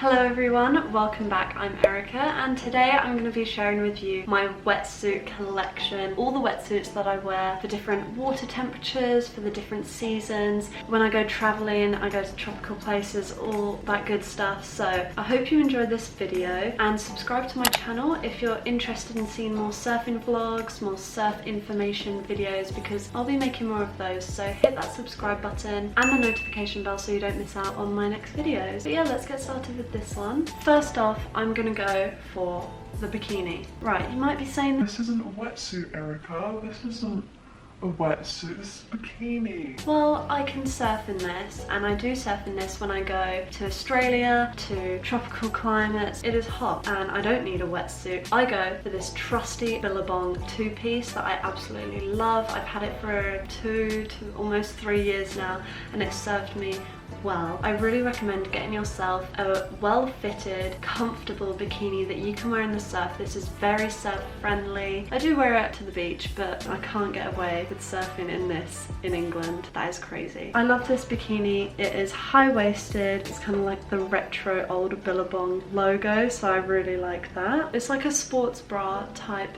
Hello everyone, welcome back. I'm Erica and today I'm going to be sharing with you my wetsuit collection. All the wetsuits that I wear for different water temperatures, for the different seasons. When I go traveling, I go to tropical places, all that good stuff. So I hope you enjoyed this video and subscribe to my channel if you're interested in seeing more surfing vlogs, more surf information videos, because I'll be making more of those. So hit that subscribe button and the notification bell so you don't miss out on my next videos. But yeah, let's get started with this one. First off, I'm gonna go for the bikini. Right, you might be saying this isn't a wetsuit, Erica. This isn't a wetsuit, this is a bikini. Well, I can surf in this, and I do surf in this when I go to Australia, to tropical climates. It is hot and I don't need a wetsuit. I go for this trusty Billabong two-piece that I absolutely love. I've had it for 2 to almost 3 years now and it's served me well. I really recommend getting yourself a well-fitted, comfortable bikini that you can wear in the surf. This is very surf friendly. I do wear it to the beach, but I can't get away with surfing in this in England. That is crazy. I love this bikini. It is high-waisted. It's kind of like the retro old Billabong logo, so I really like that. It's like a sports bra type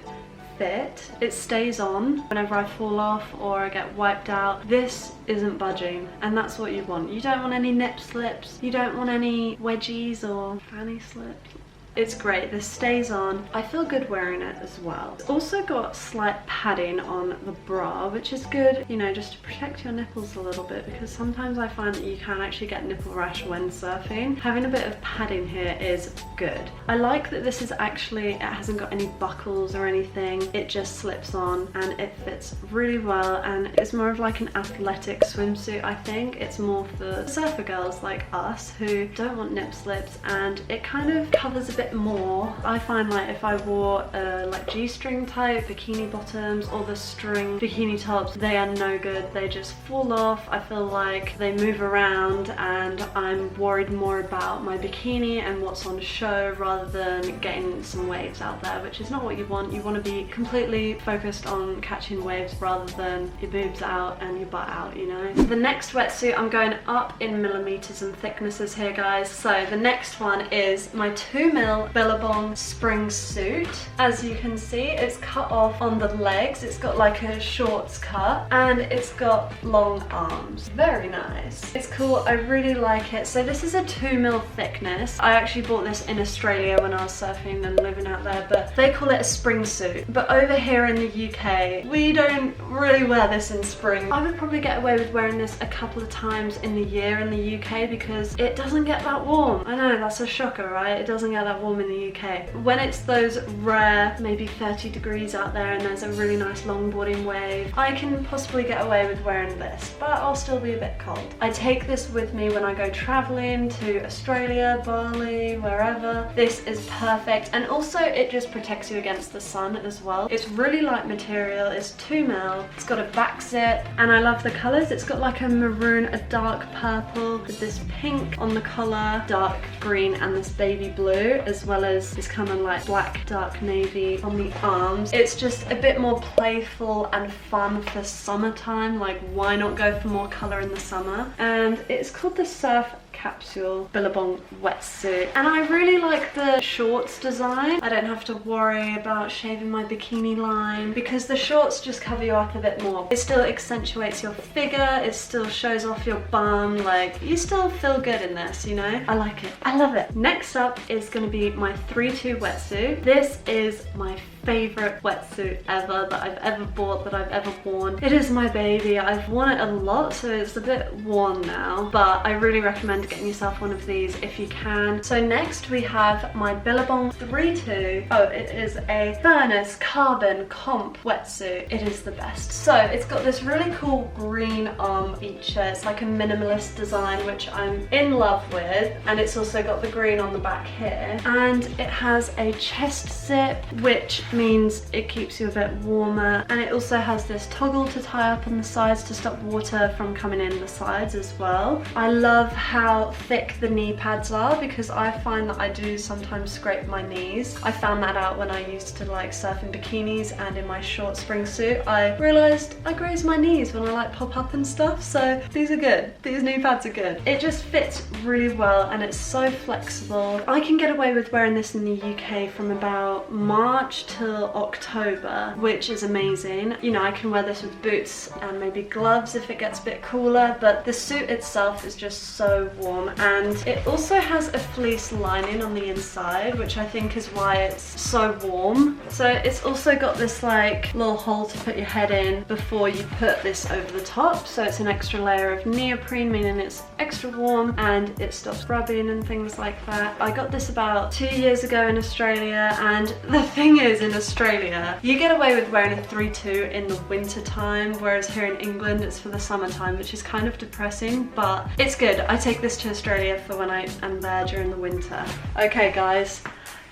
fit. It stays on whenever I fall off or I get wiped out. This isn't budging, and that's what you want. You don't want any nip slips. You don't want any wedgies or fanny slips. It's great, this stays on. I feel good wearing it as well. It's also got slight padding on the bra, which is good, you know, just to protect your nipples a little bit, because sometimes I find that you can actually get nipple rash when surfing. Having a bit of padding here is good. I like that this is actually, it hasn't got any buckles or anything. It just slips on and it fits really well, and it's more of like an athletic swimsuit, I think. It's more for surfer girls like us who don't want nip slips, and it kind of covers a bit more. I find like if I wore like G-string type bikini bottoms or the string bikini tops, they are no good. They just fall off. I feel like they move around and I'm worried more about my bikini and what's on show rather than getting some waves out there, which is not what you want. You want to be completely focused on catching waves rather than your boobs out and your butt out, you know. The next wetsuit, I'm going up in millimeters and thicknesses here, guys. So the next one is my 2mm Billabong spring suit. As you can see, it's cut off on the legs. It's got like a shorts cut and it's got long arms. Very nice. It's cool. I really like it. So this is a 2mm thickness. I actually bought this in Australia when I was surfing and living out there, but they call it a spring suit. But over here in the UK, we don't really wear this in spring. I would probably get away with wearing this a couple of times in the year in the UK because it doesn't get that warm. I know, that's a shocker, right? It doesn't get that warm in the UK. When it's those rare, maybe 30 degrees out there and there's a really nice longboarding wave, I can possibly get away with wearing this, but I'll still be a bit cold. I take this with me when I go traveling to Australia, Bali, wherever. This is perfect, and also it just protects you against the sun as well. It's really light material, it's 2mm, it's got a back zip, and I love the colours. It's got like a maroon, a dark purple with this pink on the collar, dark green, and this baby blue, as well as this kind of like black dark navy on the arms. It's just a bit more playful and fun for summertime. Like, why not go for more colour in the summer? And it's called the Surf Capsule Billabong wetsuit, and I really like the shorts design. I don't have to worry about shaving my bikini line because the shorts just cover you up a bit more. It still accentuates your figure, it still shows off your bum, like you still feel good in this, you know. I like it, I love it. Next up is going to be my 3-2 wetsuit. This is my favorite wetsuit ever that I've ever bought, that I've ever worn. It is my baby. I've worn it a lot, so it's a bit worn now, but I really recommend getting yourself one of these if you can. So next we have my Billabong 3-2. Oh, it is a furnace carbon comp wetsuit. It is the best. So it's got this really cool green arm feature. It's like a minimalist design, which I'm in love with, and it's also got the green on the back here, and it has a chest zip, which means it keeps you a bit warmer, and it also has this toggle to tie up on the sides to stop water from coming in the sides as well. I love how how thick the knee pads are, because I find that I do sometimes scrape my knees. I found that out when I used to like surf in bikinis and in my short spring suit. I realised I graze my knees when I like pop up and stuff, so these are good. These knee pads are good. It just fits really well and it's so flexible. I can get away with wearing this in the UK from about March till October, which is amazing. You know, I can wear this with boots and maybe gloves if it gets a bit cooler, but the suit itself is just so warm, and it also has a fleece lining on the inside, which I think is why it's so warm. So it's also got this like little hole to put your head in before you put this over the top, so it's an extra layer of neoprene, meaning it's extra warm and it stops rubbing and things like that. I got this about 2 years ago in Australia, and the thing is, in Australia you get away with wearing a 3-2 in the winter time, whereas here in England it's for the summertime, which is kind of depressing, but it's good. I take this to Australia for when I am there during the winter. Okay guys,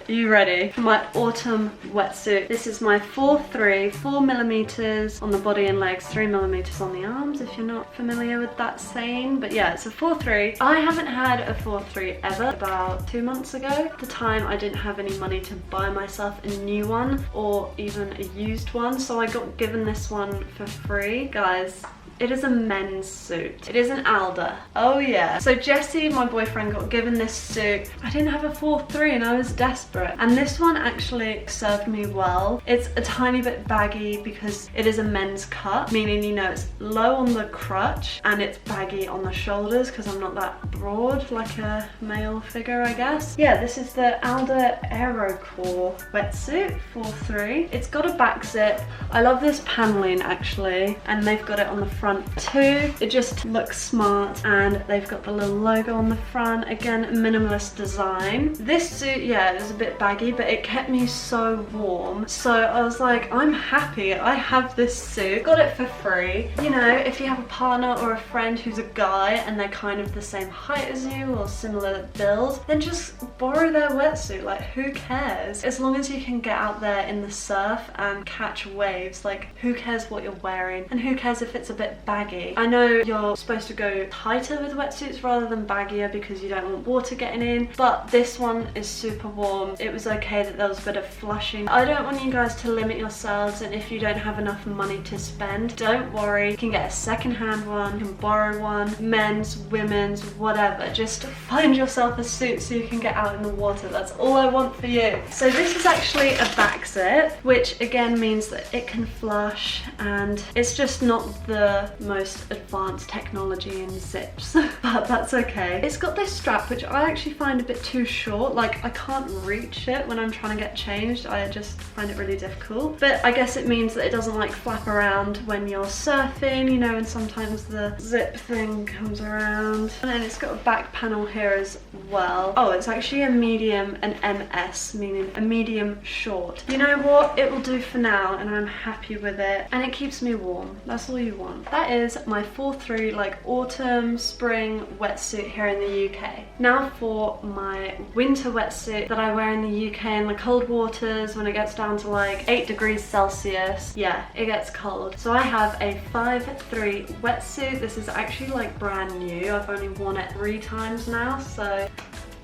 are you ready for my autumn wetsuit? This is my 4'3", 4mm on the body and legs, 3mm on the arms, if you're not familiar with that saying. But yeah, it's a 4'3". I haven't had a 4'3" ever. About 2 months ago, at the time I didn't have any money to buy myself a new one or even a used one, so I got given this one for free. Guys, it is a men's suit. It is an Alder. Oh yeah. So Jesse, my boyfriend, got given this suit. I didn't have a 4'3" and I was desperate. And this one actually served me well. It's a tiny bit baggy because it is a men's cut, meaning, you know, it's low on the crotch and it's baggy on the shoulders because I'm not that broad like a male figure, I guess. Yeah, this is the Alder Aerocore wetsuit, 4'3". It's got a back zip. I love this paneling actually, and they've got it on the front too. It just looks smart, and they've got the little logo on the front. Again, minimalist design. This suit, yeah, it was a bit baggy, but it kept me so warm. So I was like, I'm happy I have this suit. Got it for free. You know, if you have a partner or a friend who's a guy and they're kind of the same height as you or similar build, then just borrow their wetsuit. Like, who cares? As long as you can get out there in the surf and catch waves, like, who cares what you're wearing? And who cares if it's a bit baggy? I know you're supposed to go tighter with wetsuits rather than baggier because you don't want water getting in, but this one is super warm. It was okay that there was a bit of flushing. I don't want you guys to limit yourselves, and if you don't have enough money to spend, don't worry. You can get a second-hand one, you can borrow one, men's, women's, whatever. Just find yourself a suit so you can get out in the water. That's all I want for you. So this is actually a back zip, which again means that it can flush, and it's just not the most advanced technology in zips, but that's okay. It's got this strap, which I actually find a bit too short. Like, I can't reach it when I'm trying to get changed. I just find it really difficult. But I guess it means that it doesn't like flap around when you're surfing, you know, and sometimes the zip thing comes around. And then it's got a back panel here as well. Oh, it's actually a medium, an MS, meaning a medium short. You know what? It will do for now, and I'm happy with it. And it keeps me warm. That's all you want. That is my 4'3" like autumn spring wetsuit here in the UK. Now for my winter wetsuit that I wear in the UK in the cold waters when it gets down to like 8 degrees Celsius. Yeah, it gets cold. So I have a 5'3" wetsuit. This is actually like brand new. I've only worn it 3 times now, so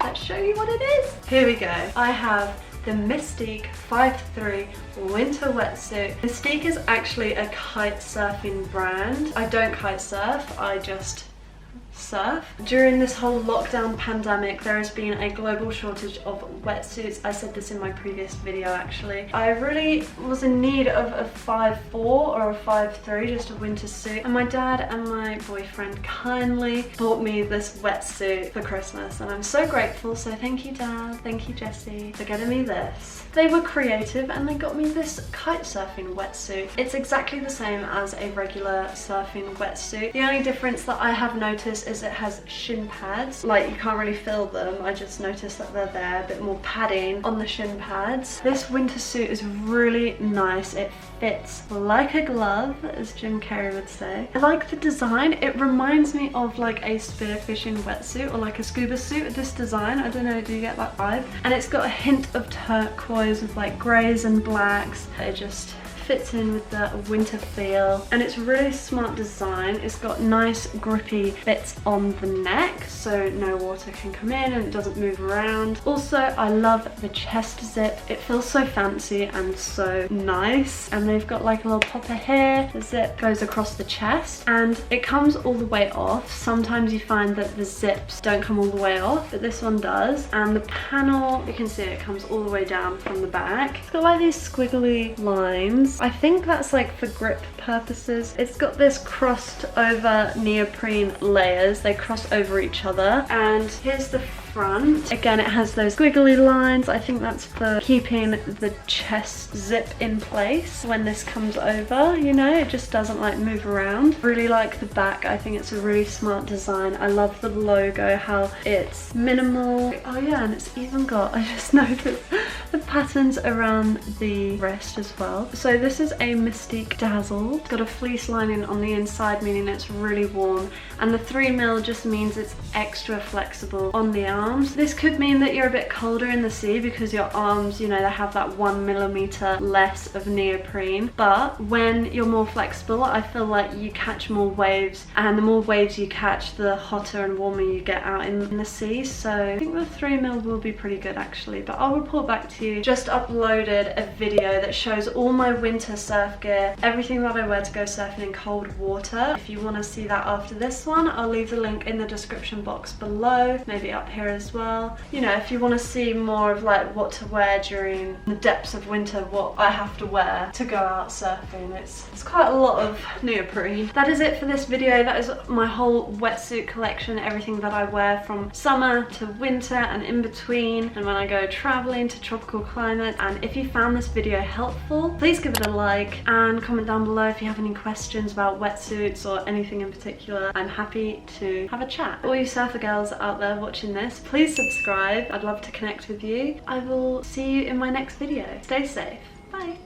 let's show you what it is. Here we go. I have the Mystique 5'3" winter wetsuit. Mystique is actually a kite surfing brand. I don't kite surf, I just surf. During this whole lockdown pandemic, there has been a global shortage of wetsuits. I said this in my previous video actually. I really was in need of a 5'4" or a 5'3", just a winter suit, and my dad and my boyfriend kindly bought me this wetsuit for Christmas, and I'm so grateful. So thank you, Dad, thank you, Jesse, for getting me this. They were creative and they got me this kite surfing wetsuit. It's exactly the same as a regular surfing wetsuit. The only difference that I have noticed is it has shin pads. Like, you can't really feel them. I just noticed that they're there, a bit more padding on the shin pads. This winter suit is really nice. It fits like a glove, as Jim Carrey would say. I like the design. It reminds me of like a spearfishing wetsuit or like a scuba suit, this design. I don't know, do you get that vibe? And it's got a hint of turquoise with like greys and blacks. It just fits in with the winter feel, and it's really smart design. It's got nice grippy bits on the neck so no water can come in and it doesn't move around. Also, I love the chest zip. It feels so fancy and so nice, and they've got like a little popper here. The zip goes across the chest and it comes all the way off. Sometimes you find that the zips don't come all the way off, but this one does. And the panel, you can see it comes all the way down from the back. It's got like these squiggly lines. I think that's like for grip purposes. It's got this crossed over neoprene layers. They cross over each other, and here's the front. Again, it has those squiggly lines. I think that's for keeping the chest zip in place when this comes over, you know, it just doesn't like move around. Really like the back. I think it's a really smart design. I love the logo, how it's minimal. Oh yeah, and it's even got, I just noticed the patterns around the wrist as well. So this is a Mystique Dazzle. It's got a fleece lining on the inside, meaning it's really warm, and the 3mm just means it's extra flexible on the arms. This could mean that you're a bit colder in the sea because your arms, you know, they have that 1mm less of neoprene, but when you're more flexible, I feel like you catch more waves, and the more waves you catch, the hotter and warmer you get out in the sea. So I think the 3mm will be pretty good actually, but I'll report back to you. Just uploaded a video that shows all my winter surf gear, everything that I wear to go surfing in cold water. If you want to see that after this one, I'll leave the link in the description box below, maybe up here as well. You know, if you want to see more of like what to wear during the depths of winter, what I have to wear to go out surfing, it's quite a lot of neoprene. That is it for this video. That is my whole wetsuit collection, everything that I wear from summer to winter and in between, and when I go traveling to tropical climates. And if you found this video helpful, please give it a like and comment down below if you have any questions about wetsuits or anything in particular. I'm happy to have a chat. All you surfer girls out there watching this, please subscribe. I'd love to connect with you. I will see you in my next video. Stay safe. Bye.